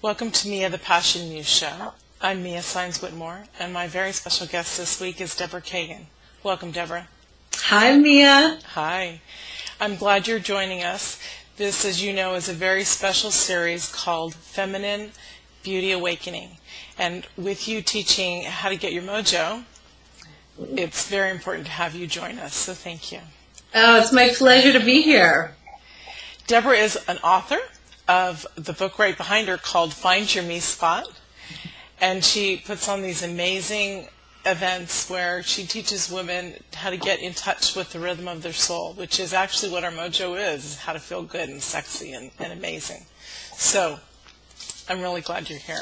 Welcome to Mia, the Passion Muse show. I'm Mia Sines-Whitmore, and my very special guest this week is Deborah Kagan. Welcome, Deborah. Hi, Mia. Hi. I'm glad you're joining us. This, as you know, is a very special series called Feminine Beauty Awakening. And with you teaching how to get your mojo, it's very important to have you join us, so thank you. Oh, it's my pleasure to be here. Deborah is an author of the book right behind her called Find Your Me Spot. And she puts on these amazing events where she teaches women how to get in touch with the rhythm of their soul, which is actually what our mojo is how to feel good and sexy and amazing. So I'm really glad you're here.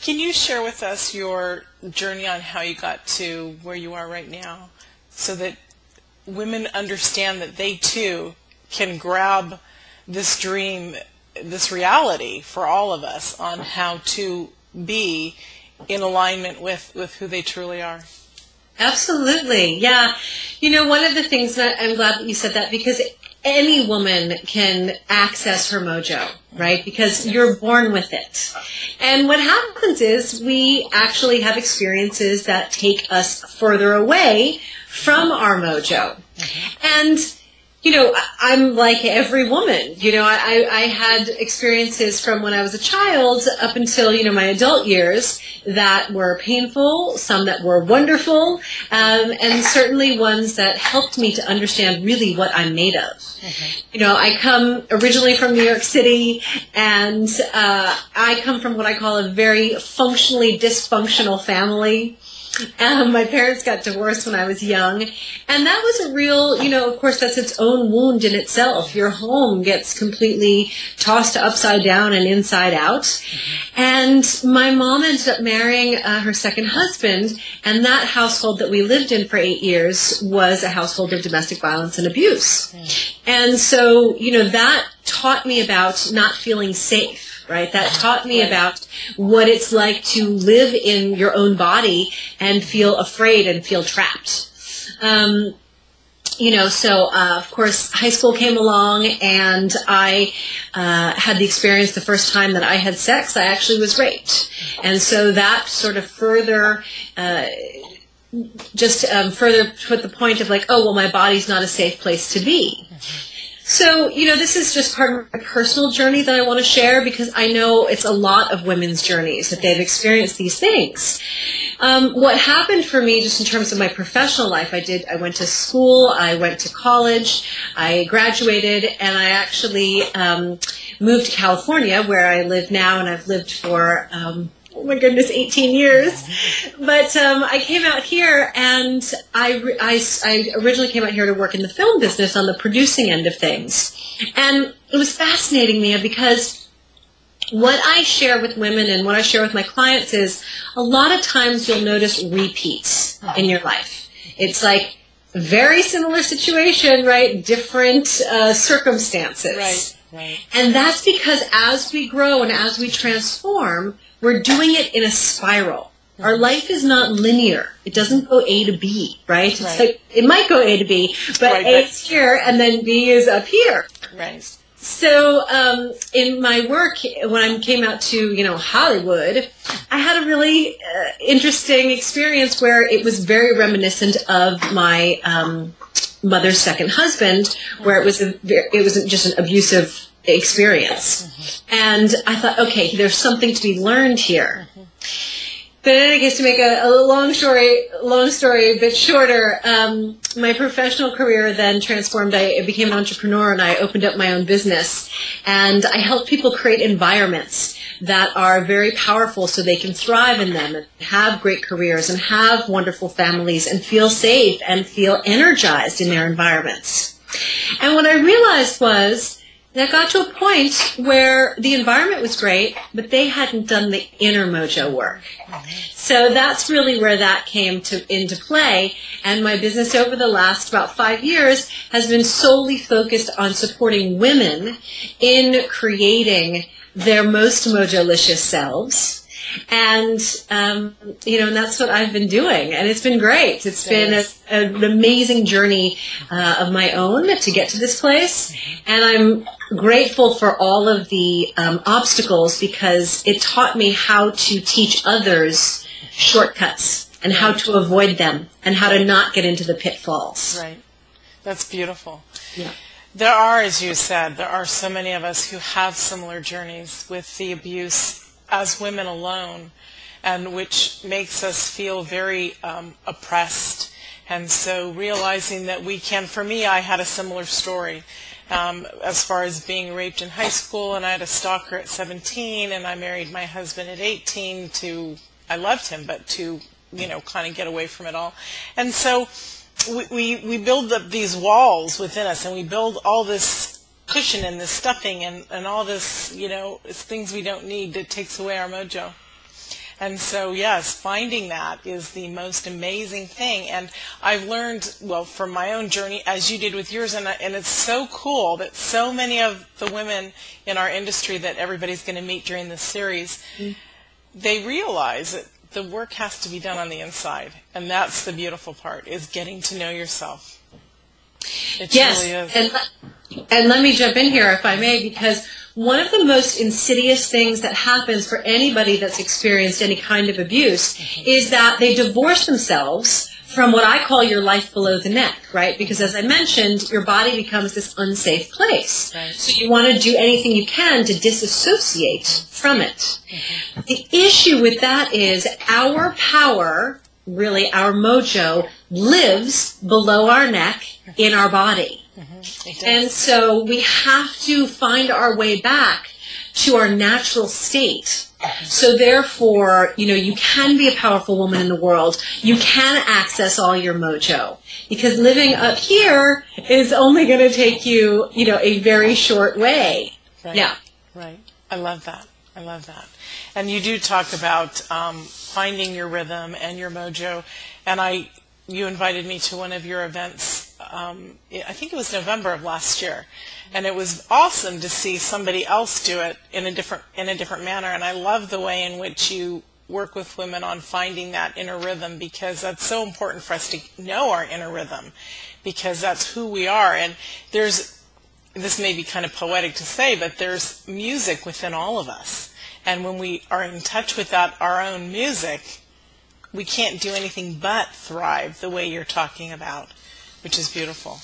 Can you share with us your journey on how you got to where you are right now so that women understand that they too can grab this dream, this reality for all of us on how to be in alignment with who they truly are? Absolutely. Yeah. You know, one of the things that I'm glad that you said that, because any woman can access her mojo, right? Because you're born with it. And what happens is we actually have experiences that take us further away from our mojo. And you know, I'm like every woman. You know, I had experiences from when I was a child up until, you know, my adult years that were painful, some that were wonderful, and certainly ones that helped me to understand really what I'm made of. You know, I come originally from New York City, and I come from what I call a very functionally dysfunctional family. My parents got divorced when I was young, and that was a real, you know, of course, that's its own wound in itself. Your home gets completely tossed upside down and inside out. And my mom ended up marrying her second husband, and that household that we lived in for 8 years was a household of domestic violence and abuse. And so, you know, that taught me about not feeling safe. Right? That taught me about what it's like to live in your own body and feel afraid and feel trapped. You know, so of course, high school came along, and I had the experience the first time that I had sex. I actually was raped. And so that sort of further further put the point of like, oh, well, my body's not a safe place to be. So, you know, this is just part of my personal journey that I want to share, because I know it's a lot of women's journeys that they've experienced these things. What happened for me just in terms of my professional life, I went to school, I went to college, I graduated, and I actually moved to California, where I live now, and I've lived for oh my goodness, 18 years. But I came out here, and I originally came out here to work in the film business on the producing end of things. And it was fascinating, Mia, because what I share with women and what I share with my clients is a lot of times you'll notice repeats in your life. It's like a very similar situation, right? Different circumstances. Right. And that's because as we grow and as we transform, we're doing it in a spiral. Our life is not linear. It doesn't go A to B, right? It's like, it might go A to B, but A is here and then B is up here. Right. So in my work, when I came out to, you know, Hollywood, I had a really interesting experience where it was very reminiscent of my mother's second husband, where it wasn't just an abusive experience. And I thought, okay, there's something to be learned here. But in any case, to make a long story a bit shorter, my professional career then transformed. I became an entrepreneur, and I opened up my own business. And I help people create environments that are very powerful so they can thrive in them and have great careers and have wonderful families and feel safe and feel energized in their environments. And what I realized was that I got to a point where the environment was great, but they hadn't done the inner mojo work. So that's really where that came into play. And my business over the last about 5 years has been solely focused on supporting women in creating their most mojo-licious selves And, and that's what I've been doing. And it's been great. It's been an amazing journey of my own to get to this place. And I'm grateful for all of the obstacles, because it taught me how to teach others shortcuts and how to avoid them and how to not get into the pitfalls. Right. That's beautiful. Yeah. There are, as you said, there are so many of us who have similar journeys with the abuse as women alone, and which makes us feel very oppressed. And so realizing that we can, for me, I had a similar story as far as being raped in high school, and I had a stalker at 17, and I married my husband at 18 I loved him, but to, kind of get away from it all. And so we build up these walls within us, and we build all this cushion and this stuffing and all this, it's things we don't need that takes away our mojo. And so, yes, finding that is the most amazing thing. And I've learned, from my own journey, as you did with yours, and it's so cool that so many of the women in our industry that everybody's going to meet during this series, they realize that the work has to be done on the inside. And that's the beautiful part, is getting to know yourself. It really is. And let me jump in here, if I may, because one of the most insidious things that happens for anybody that's experienced any kind of abuse is that they divorce themselves from what I call your life below the neck, right? Because as I mentioned, your body becomes this unsafe place. Right. So you want to do anything you can to disassociate from it. The issue with that is our power, really our mojo, lives below our neck in our body. And so we have to find our way back to our natural state. So therefore, you can be a powerful woman in the world. You can access all your mojo. Because living up here is only going to take you, a very short way. Right. Yeah. Right. I love that. And you do talk about finding your rhythm and your mojo. And you invited me to one of your events. I think it was November of last year, and it was awesome to see somebody else do it in a different manner. And I love the way in which you work with women on finding that inner rhythm, because that's so important for us to know our inner rhythm, because that's who we are. And this may be kind of poetic to say, but there's music within all of us, and when we are in touch with our own music, we can't do anything but thrive the way you're talking about, which is beautiful.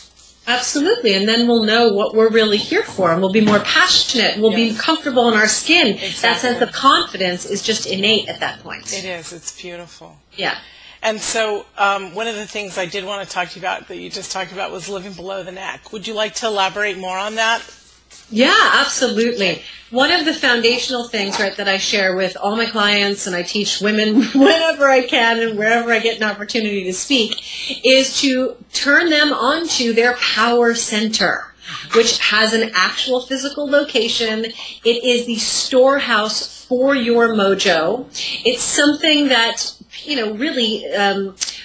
Absolutely, and then we'll know what we're really here for, and we'll be more passionate, and we'll be comfortable in our skin. Exactly. That sense of confidence is just innate at that point. It is. It's beautiful. Yeah. And so one of the things I did want to talk to you about that you just talked about was living below the neck. Would you like to elaborate more on that? Yeah, absolutely. One of the foundational things, right, that I share with all my clients, and I teach women whenever I can and wherever I get an opportunity to speak, is to turn them onto their power center, which has an actual physical location. It is the storehouse for your mojo. It's something that, really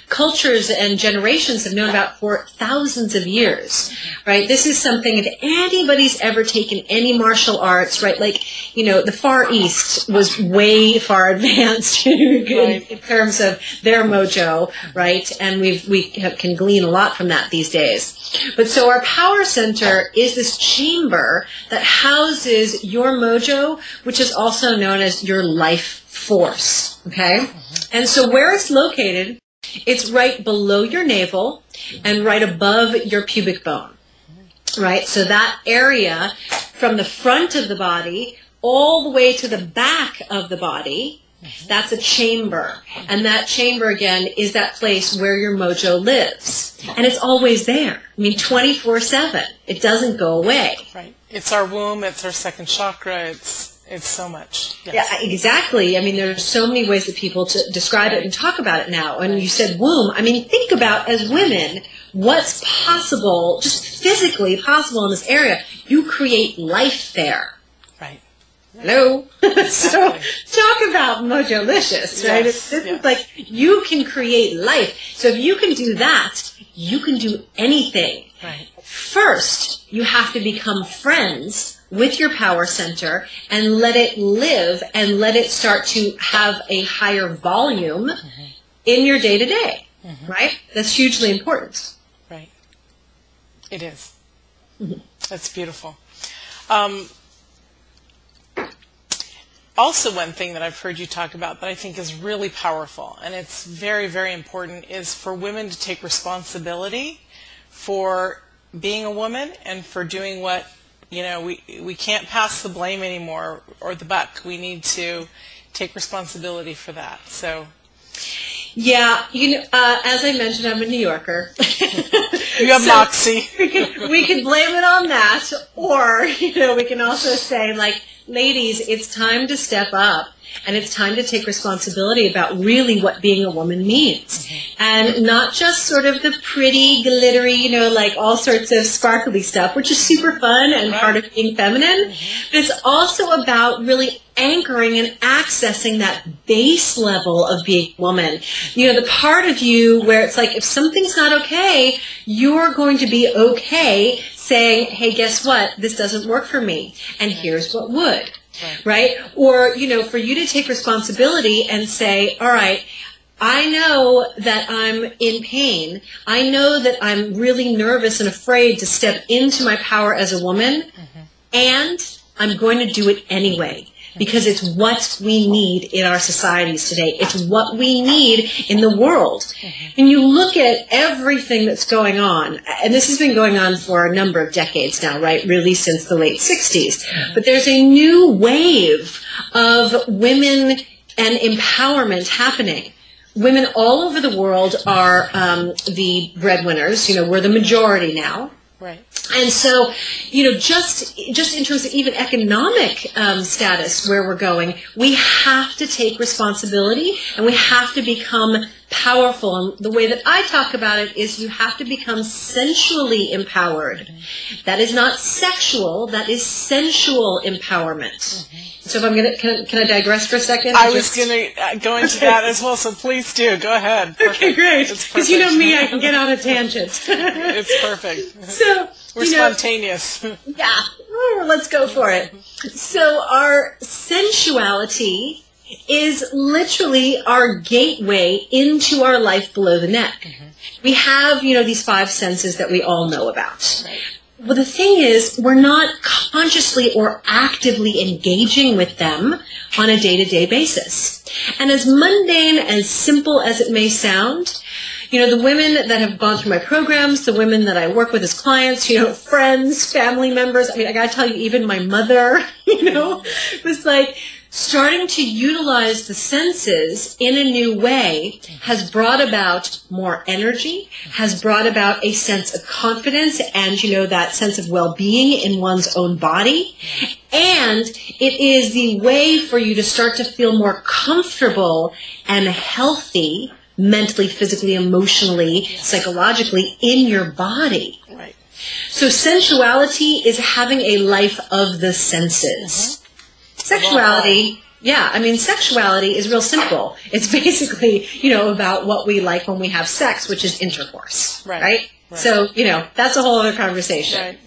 cultures and generations have known about for thousands of years, right? This is something, if anybody's ever taken any martial arts, right, like, the Far East was way far advanced in terms of their mojo, right? And we can glean a lot from that these days. But so our power center is this chamber that houses your mojo, which is also known as your life force, okay? And so where it's located, it's right below your navel and right above your pubic bone, right? So that area from the front of the body all the way to the back of the body, that's a chamber. And that chamber, again, is that place where your mojo lives. And it's always there. 24/7. It doesn't go away. Right. It's our womb. It's our second chakra. It's so much. Yes. Yeah, exactly. There's so many ways that people to describe it and talk about it now. And you said womb. think about, as women, what's possible, just physically possible in this area. You create life there. Right. Hello? Exactly. So talk about mojo-licious, right? Yes, This is like, you can create life. So if you can do that, you can do anything. Right. First, you have to become friends with your power center and let it live and let it start to have a higher volume in your day-to-day, right? That's hugely important. Right. It is. Mm-hmm. That's beautiful. Also, one thing that I've heard you talk about that I think is really powerful, and it's very, very important, is for women to take responsibility for being a woman and for doing what, we can't pass the blame anymore or the buck. We need to take responsibility for that. So, yeah, as I mentioned, I'm a New Yorker. You have moxie. We can blame it on that, or we can also say, like, ladies, it's time to step up, and it's time to take responsibility about really what being a woman means. And not just sort of the pretty, glittery, like all sorts of sparkly stuff, which is super fun and part of being feminine. But it's also about really anchoring and accessing that base level of being a woman. The part of you where it's like, if something's not okay, you're going to be okay saying, hey, guess what? This doesn't work for me. And here's what would. Right? Or, for you to take responsibility and say, all right, I know that I'm in pain. I know that I'm really nervous and afraid to step into my power as a woman, and I'm going to do it anyway. Because it's what we need in our societies today. It's what we need in the world. And you look at everything that's going on, and this has been going on for a number of decades now, right? Really since the late 60s. But there's a new wave of women and empowerment happening. Women all over the world are the breadwinners. We're the majority now. Right. And so, just in terms of even economic status where we're going, we have to take responsibility and we have to become powerful. And the way that I talk about it is you have to become sensually empowered. That is not sexual, that is sensual empowerment. So if I'm going to, can I digress for a second? I was going to go into that as well, so please do. Go ahead. Perfect. Okay, great. Because you know me, I can get on a tangent. It's perfect. So we're spontaneous. Yeah, let's go for it. So our sensuality is literally our gateway into our life below the neck. We have, these 5 senses that we all know about. Right. Well, the thing is, we're not consciously or actively engaging with them on a day-to-day basis. And as mundane, as simple as it may sound, the women that have gone through my programs, the women that I work with as clients, friends, family members, I got to tell you, even my mother, was like, starting to utilize the senses in a new way has brought about more energy, has brought about a sense of confidence and, that sense of well-being in one's own body. And it is the way for you to start to feel more comfortable and healthy mentally, physically, emotionally, psychologically in your body. Right. So sensuality is having a life of the senses. Sexuality, sexuality is real simple. It's basically, about what we like when we have sex, which is intercourse, right? So, that's a whole other conversation. Right.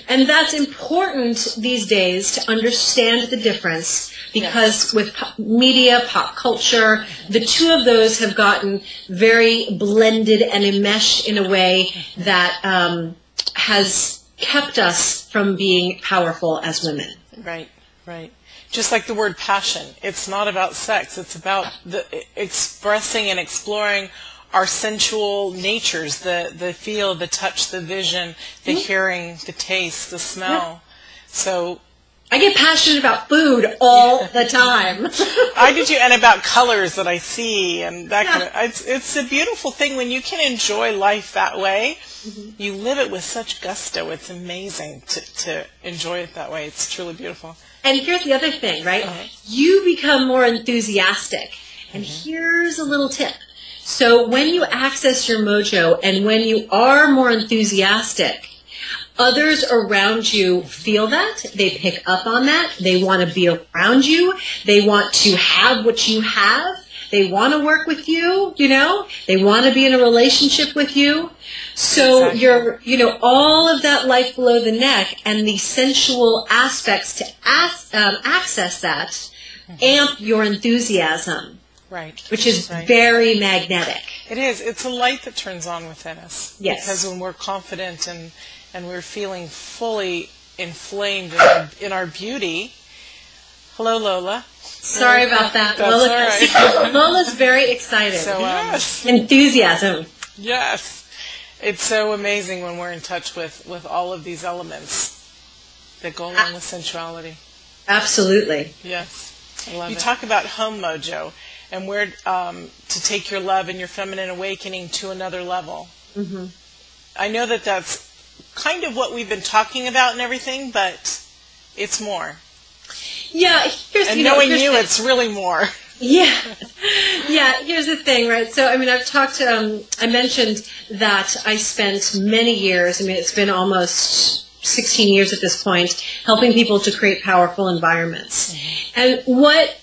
And that's important these days to understand the difference because with media, pop culture, the two of those have gotten very blended and enmeshed in a way that has kept us from being powerful as women. Right, right. Just like the word passion, it's not about sex. It's about expressing and exploring our sensual natures, the feel, the touch, the vision, the hearing, the taste, the smell. So I get passionate about food all the time. I do too, and about colors that I see and that kind of. It's a beautiful thing when you can enjoy life that way. You live it with such gusto. It's amazing to enjoy it that way. It's truly beautiful. And here's the other thing, right? You become more enthusiastic. And here's a little tip. So when you access your mojo and when you are more enthusiastic, others around you feel that. They pick up on that. They want to be around you. They want to have what you have. They want to work with you, They want to be in a relationship with you. So Exactly. you're, all of that life below the neck and the sensual aspects to access that amp your enthusiasm. Right. Which is Right. very magnetic. It is. It's a light that turns on within us. Yes. Because when we're confident and we're feeling fully inflamed in our beauty. Hello, Lola. Sorry about that. That's Lola, all right. Lola's very excited. So, yes. Enthusiasm. Yes. It's so amazing when we're in touch with all of these elements that go along with sensuality. Absolutely. Yes. I love you it. talk about home mojo and where to take your love and your feminine awakening to another level. Mm-hmm. I know that that's kind of what we've been talking about and everything, but it's more. Yeah, knowing you, it's really more. Yeah. Yeah, here's the thing, right? So, I've talked, I mentioned that I spent many years, it's been almost 16 years at this point, helping people to create powerful environments. Mm-hmm. And what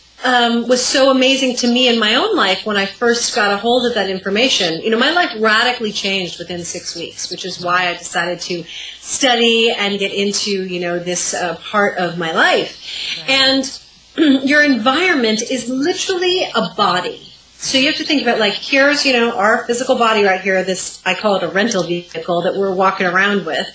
was so amazing to me in my own life when I first got a hold of that information, my life radically changed within 6 weeks, which is why I decided to study and get into, this part of my life. Right. And your environment is literally a body. So you have to think about, here's, our physical body right here, this, I call it a rental vehicle that we're walking around with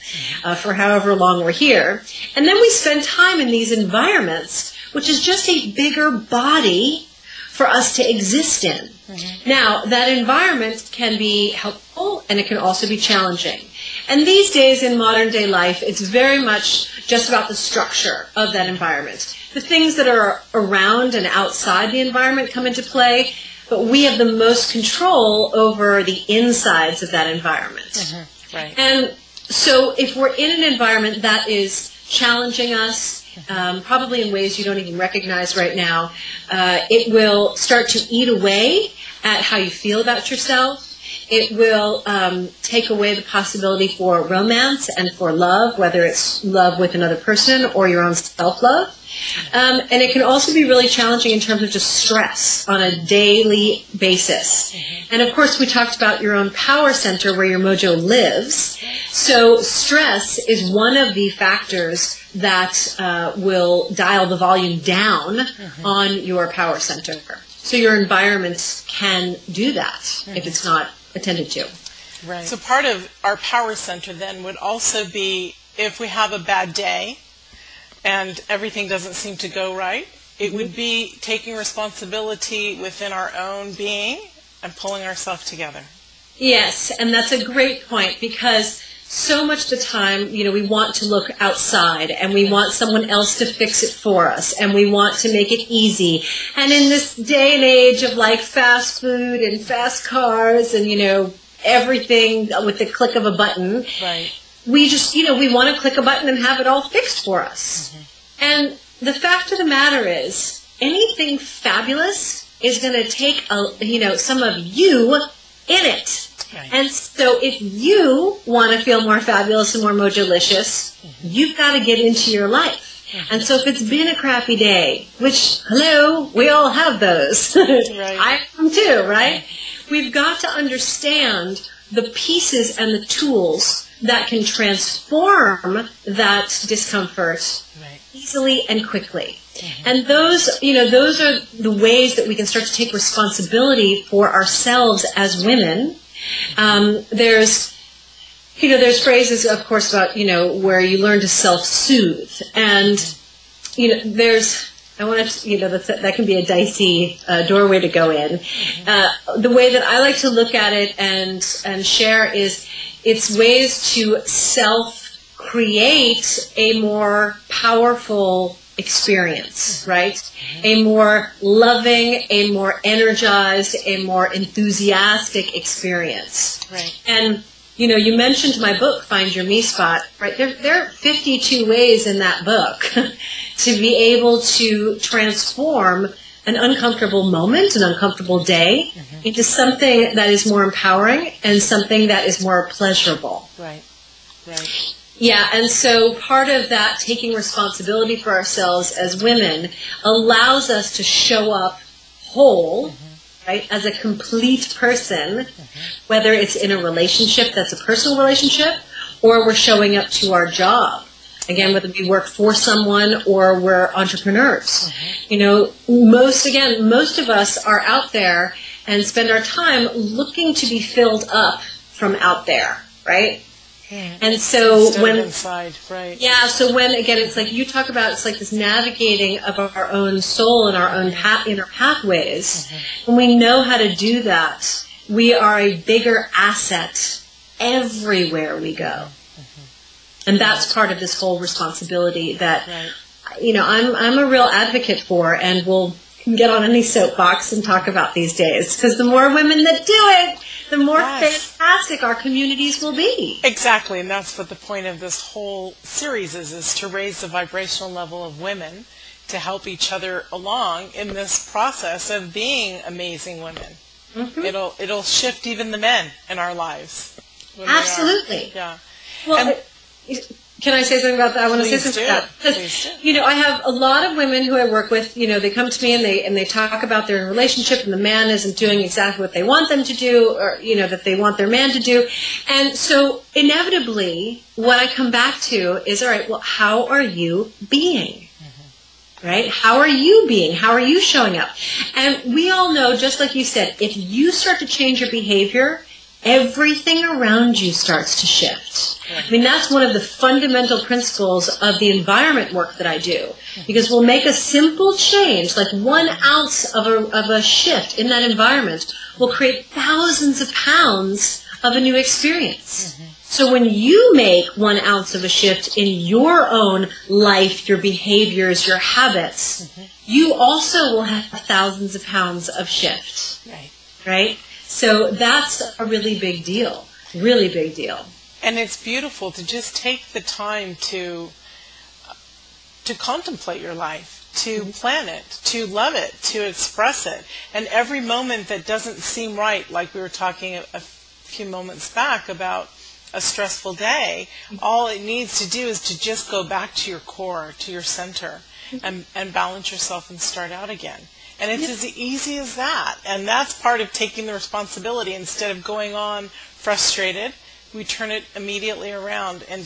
for however long we're here. And then we spend time in these environments, which is just a bigger body for us to exist in. Mm-hmm. Now, that environment can be helpful and it can also be challenging. And these days in modern day life, it's very much just about the structure of that environment. The things that are around and outside the environment come into play, but we have the most control over the insides of that environment. Mm-hmm. Right. And so if we're in an environment that is challenging us, probably in ways you don't even recognize right now, it will start to eat away at how you feel about yourself. It will take away the possibility for romance and for love, whether it's love with another person or your own self-love. And it can also be really challenging in terms of just stress on a daily basis. Mm-hmm. And of course, we talked about your own power center where your mojo lives. So stress is one of the factors that will dial the volume down on your power center. So your environment can do that if it's not attended to. Right. So part of our power center then would also be if we have a bad day and everything doesn't seem to go right, it would be taking responsibility within our own being and pulling ourselves together. Yes, and that's a great point because so much of the time, we want to look outside and we want someone else to fix it for us and we want to make it easy. And in this day and age of fast food and fast cars and, everything with the click of a button, right. We just, we want to click a button and have it all fixed for us. Mm-hmm. And the fact of the matter is, anything fabulous is going to take, some of you in it. Right. And so if you want to feel more fabulous and more mojo-licious, you've got to get into your life. And so if it's been a crappy day, which, hello, we all have those. Right. I am too, right? We've got to understand the pieces and the tools that can transform that discomfort easily and quickly. Mm-hmm. And those are the ways that we can start to take responsibility for ourselves as women. There's phrases, of course, about, where you learn to self-soothe. And, that can be a dicey doorway to go in. The way that I like to look at it and share is it's ways to self-create a more powerful experience, right? A more loving, a more energized, a more enthusiastic experience. Right. And, you mentioned my book, Find Your Me Spot, right? There are 52 ways in that book to be able to transform an uncomfortable moment, an uncomfortable day, into something that is more empowering and something that is more pleasurable. Right. Right. Yeah, and so part of that taking responsibility for ourselves as women allows us to show up whole right? As a complete person, whether it's in a relationship that's a personal relationship, or we're showing up to our job. Again, whether we work for someone or we're entrepreneurs. You know, most of us are out there and spend our time looking to be filled up from out there, right? And so when inside, right? Yeah, so when again, it's like you talk about, it's like this navigating of our own soul and our own inner pathways. When we know how to do that, we are a bigger asset everywhere we go, and that's part of this whole responsibility that you know I'm a real advocate for, and we'll get on any soapbox and talk about these days, because the more women that do it, the more fantastic our communities will be. Exactly, and that's what the point of this whole series is to raise the vibrational level of women, to help each other along in this process of being amazing women. It'll shift even the men in our lives. Absolutely. Yeah. Well, can I say something about that? I want to say something about that. Because, you know, I have a lot of women who I work with, you know, they come to me and they talk about their relationship and the man isn't doing exactly what they want them to do, or, you know, that they want their man to do. And so inevitably what I come back to is, all right, well, how are you being? Right? How are you being? How are you showing up? And we all know, just like you said, if you start to change your behavior, everything around you starts to shift. I mean, that's one of the fundamental principles of the environment work that I do. Because we'll make a simple change, like 1 ounce of a shift in that environment will create thousands of pounds of a new experience. So when you make 1 ounce of a shift in your own life, your behaviors, your habits, you also will have thousands of pounds of shift. Right? So that's a really big deal. Really big deal. And it's beautiful to just take the time to contemplate your life, to plan it, to love it, to express it. And every moment that doesn't seem right, like we were talking a few moments back about a stressful day, all it needs to do is to just go back to your core, to your center, and balance yourself and start out again. And it's as easy as that. And that's part of taking the responsibility. Instead of going on frustrated, we turn it immediately around and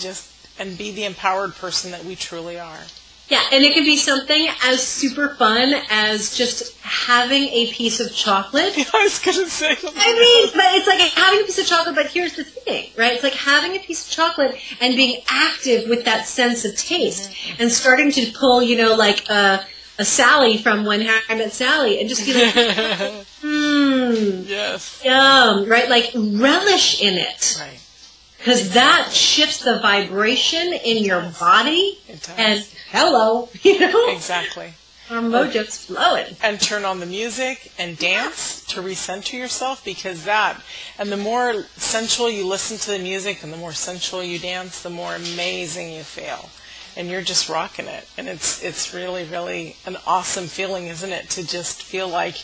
be the empowered person that we truly are. Yeah, and it could be something as super fun as just having a piece of chocolate. I was going to say something. I mean, but it's like having a piece of chocolate, but here's the thing, right? It's like having a piece of chocolate and being active with that sense of taste and starting to pull, you know, like a Sally from When Harry Met Sally and just be like, yes, yum, right? Like relish in it. Right. Because that shifts the vibration in your body. And hello, you know? Exactly. Our mojo's flowing. And turn on the music and dance to recenter yourself, because and the more sensual you listen to the music and the more sensual you dance, the more amazing you feel. And you're just rocking it. And it's really, really an awesome feeling, isn't it? To just feel like,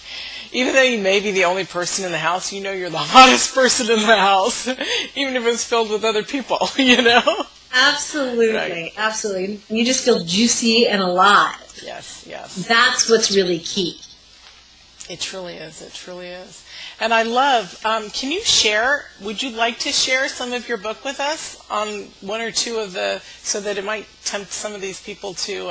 even though you may be the only person in the house, you know you're the hottest person in the house, even if it's filled with other people, you know? Absolutely. Right. Absolutely. You just feel juicy and alive. Yes, yes. That's what's really key. It truly is. It truly is. And I love, would you like to share some of your book with us on one or two of so that it might tempt some of these people to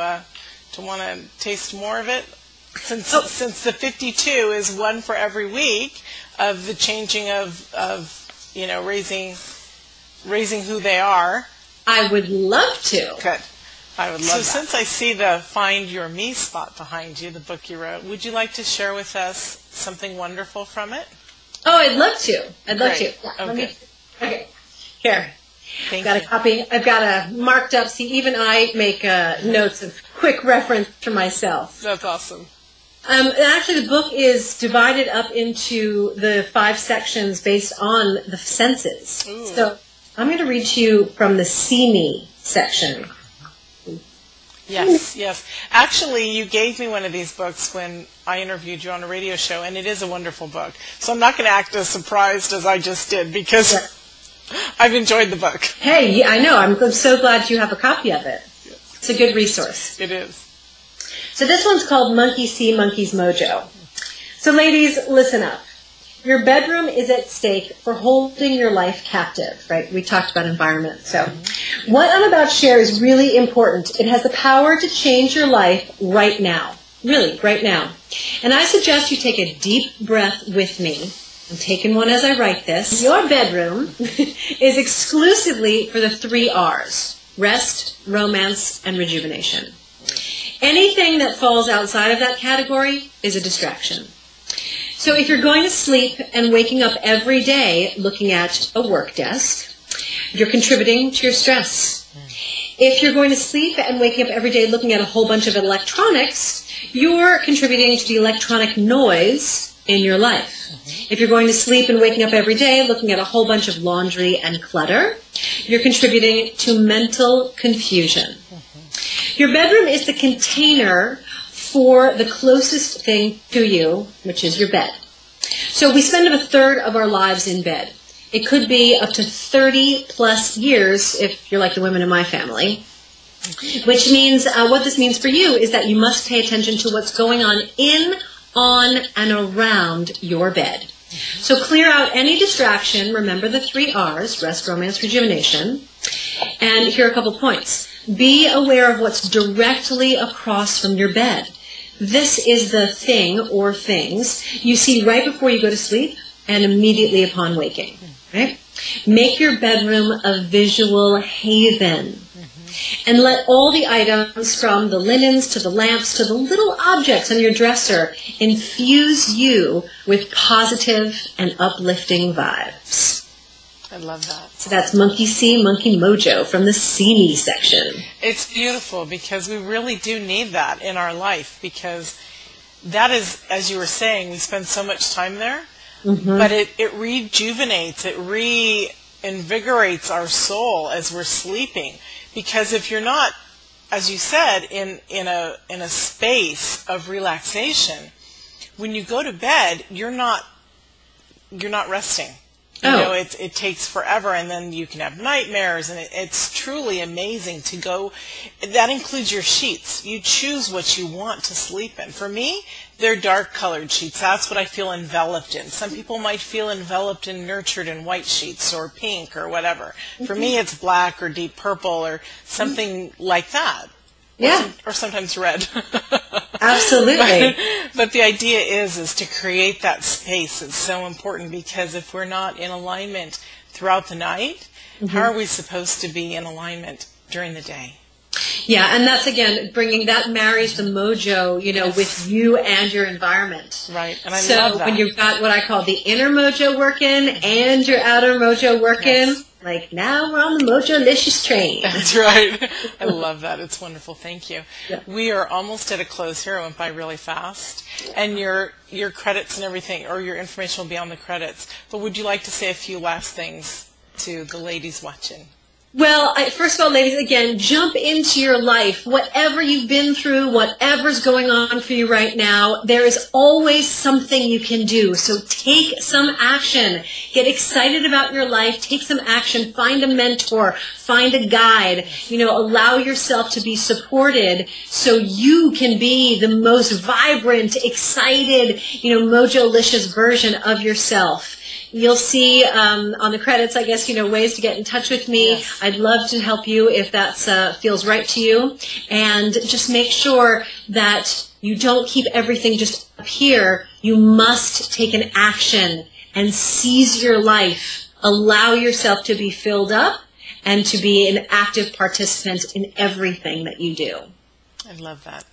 want to taste more of it? Since the 52 is one for every week of the changing of you know, raising who they are. I would love to. Good. I would love that. So since I see the Find Your Me spot behind you, the book you wrote, would you like to share with us something wonderful from it? Oh, I'd love to. I'd love to. Yeah, okay. Here. I've got a copy. I've got a marked up. See, even I make notes of quick reference for myself. That's awesome. Actually, the book is divided up into the 5 sections based on the senses. Ooh. So I'm going to read to you from the See Me section. Yes, yes. Actually, you gave me one of these books when I interviewed you on a radio show, and it is a wonderful book. So I'm not going to act as surprised as I just did, because I've enjoyed the book. Hey, I know. I'm so glad you have a copy of it. Yes. It's a good resource. It is. So this one's called Monkey See, Monkey's Mojo. So ladies, listen up. Your bedroom is at stake for holding your life captive, right? We talked about environment. So what I'm about to share is really important. It has the power to change your life right now. Really, right now. And I suggest you take a deep breath with me. I'm taking one as I write this. Your bedroom is exclusively for the 3 R's. Rest, romance, and rejuvenation. Anything that falls outside of that category is a distraction. So if you're going to sleep and waking up every day looking at a work desk, you're contributing to your stress. If you're going to sleep and waking up every day looking at a whole bunch of electronics, you're contributing to the electronic noise in your life. If you're going to sleep and waking up every day looking at a whole bunch of laundry and clutter, you're contributing to mental confusion. Your bedroom is the container for the closest thing to you, which is your bed. So we spend about a third of our lives in bed. It could be up to 30 plus years if you're like the women in my family, which means what this means for you is that you must pay attention to what's going on in, on, and around your bed. So clear out any distraction. Remember the 3 R's, rest, romance, rejuvenation. And here are a couple points. Be aware of what's directly across from your bed. This is the thing or things you see right before you go to sleep and immediately upon waking. Right? Make your bedroom a visual haven. And let all the items from the linens to the lamps to the little objects on your dresser infuse you with positive and uplifting vibes. I love that. So that's Monkey See, Monkey Mojo from the See Me section. It's beautiful because we really do need that in our life because that is, as you were saying, we spend so much time there, but it rejuvenates, it reinvigorates our soul as we're sleeping. Because if you're not, as you said, in a space of relaxation, when you go to bed, you're not resting. You know, it takes forever, and then you can have nightmares, and it's truly amazing to go. That includes your sheets. You choose what you want to sleep in. For me, they're dark-colored sheets. That's what I feel enveloped in. Some people might feel enveloped and nurtured in white sheets or pink or whatever. For me, it's black or deep purple or something like that. Yeah. Or sometimes red. Absolutely. But the idea is to create that space. It's so important because if we're not in alignment throughout the night, how are we supposed to be in alignment during the day? Yeah, and that's, again, bringing that marries the mojo, you know, with you and your environment. Right, and I so love that. So when you've got what I call the inner mojo working and your outer mojo working, like now we're on the Mojo-licious train. That's right. I love that. It's wonderful. Thank you. Yeah. We are almost at a close here. It went by really fast. And your credits and everything, or your information will be on the credits. But would you like to say a few last things to the ladies watching? Well, first of all, ladies, again, jump into your life. Whatever you've been through, whatever's going on for you right now, there is always something you can do. So take some action. Get excited about your life. Take some action. Find a mentor. Find a guide. You know, allow yourself to be supported so you can be the most vibrant, excited, you know, mojo-licious version of yourself. You'll see on the credits, I guess, you know, ways to get in touch with me. Yes. I'd love to help you if that feels right to you. And just make sure that you don't keep everything just up here. You must take an action and seize your life. Allow yourself to be filled up and to be an active participant in everything that you do. I love that.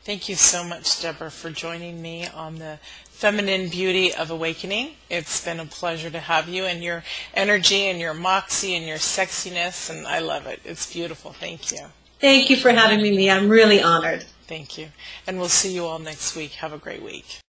Thank you so much, Deborah, for joining me on the Feminine Beauty of Awakening. It's been a pleasure to have you and your energy and your moxie and your sexiness, and I love it. It's beautiful. Thank you. Thank you for having me. I'm really honored. Thank you. And we'll see you all next week. Have a great week.